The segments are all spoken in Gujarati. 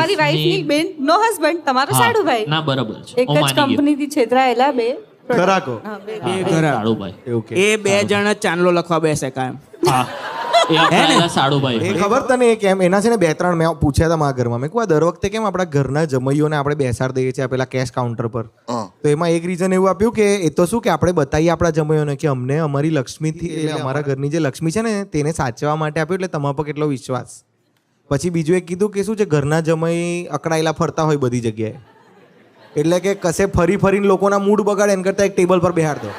તમારી વાઈફની બેન નો હસબન્ડ તમારો સાડુભાઈ ના બરાબર છે એક જ કંપનીથી છેતરાયેલા બે ખરાકો સાડુભાઈ એવું કે એ બે જણ જ ચાંદલો લખવા બેસે કાયમ. હા એ આપણા સાડુભાઈ એ ખબર તને એ કેમ એના છે ને 2-3 મેં પૂછ્યા હતા મારા ઘરમાં મેં કહું આ દર વખતે કેમ આપણા ઘરના જમૈયોને આપણે બેસાડી દઈએ છીએ પેલા કેશ કાઉન્ટર પર તો એમાં એક રીઝન એવું આપ્યું કે એ તો શું કે આપણે બતાવીએ આપણા જમૈયોને કે અમને અમારી લક્ષ્મીથી એટલે અમારા ઘરની જે લક્ષ્મી છે ને તેને સાચવવા માટે આપ્યું એટલે તમારા પર કેટલો વિશ્વાસ. પછી બીજું એક કીધું કે શું છે ઘરના જમઈ અકળાયેલા ફરતા હોય બધી જગ્યાએ એટલે કે કશે ફરીને લોકોના મૂડ બગાડે એના કરતાં એક ટેબલ પર બેહાડ દો.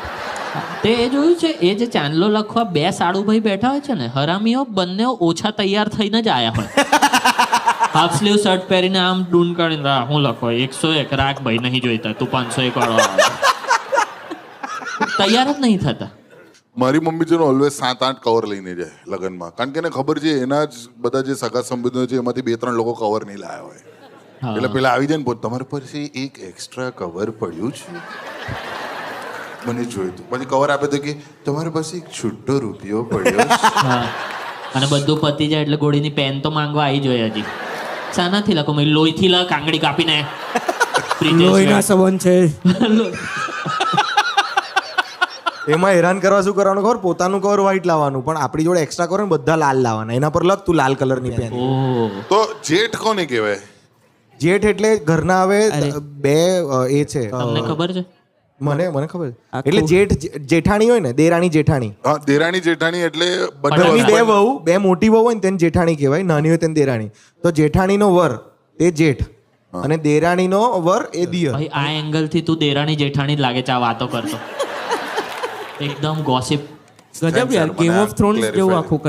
તે એ જોયું છે એ જે ચાંદલો લખવા બે સાડુભાઈ બેઠા હોય છે ને હરામીઓ બંને ઓછા તૈયાર થઈને જ આયા હોય હાફ સ્લીવ શર્ટ પહેરીને આમ ડૂન કાઢીને હું લખો 101 રાખ ભાઈ નહીં જોઈતા તું 501 વાળો તૈયાર જ નહીં થતા. મારી મમ્મી છે ને ઓલવેઝ 7-8 કવર લઈને જાય લગ્નમાં કારણ કે એને ખબર છે એના જ બધા જે સગા સંબંધો છે એમાંથી 2-3 લોકો કવર નહીં લાયા હોય એટલે પેલા આવી જાય ને તમારી પાસે એક એક્સ્ટ્રા કવર પડ્યું છે મને જોયું તું પછી કવર આપે તો કે તમારી પાસે એક છૂટો રૂપિયો પડ્યો છે. અને બધું પતી જાય એટલે ગોળીની પેન તો માંગવા આવી જોઈએ હજી શાનાથી લખો મેં લોહીથી લખ આંગળી કાપીને લોહીના સંબંધ છે. એમાં હેરાન કરવા શું કરવાનું ખબર પોતાનું કવર વ્હાઈટ લાવવાનું પણ આપણી જોડે એક્સ્ટ્રા કવર ને બધા લાલ લાવવાના એના પર લખ તું લાલ કલરની પેન. તો જેઠ કોને કહેવાય? જેઠ એટલે ઘરના હવે બે એ છે તમને ખબર છે મને ખબર એટલે જેઠાણી હોય ને દેરાણી જેઠાણી હા દેરાણી જેઠાણી એટલે ઘરની બે વહુ બે મોટી વહુ હોય ને તેને જેઠાણી કહેવાય નાની હોય તેને દેરાણી તો જેઠાણીનો વર તે જેઠ અને દેરાણીનો વર એ દિયર. ભાઈ આ એંગલ થી તું દેરાણી જેઠાણી જ લાગે છે આ વાતો કરતો એકદમ ગોસિપ ગજબ યાર ગેમ ઓફ થ્રોન્સ જેવું આખું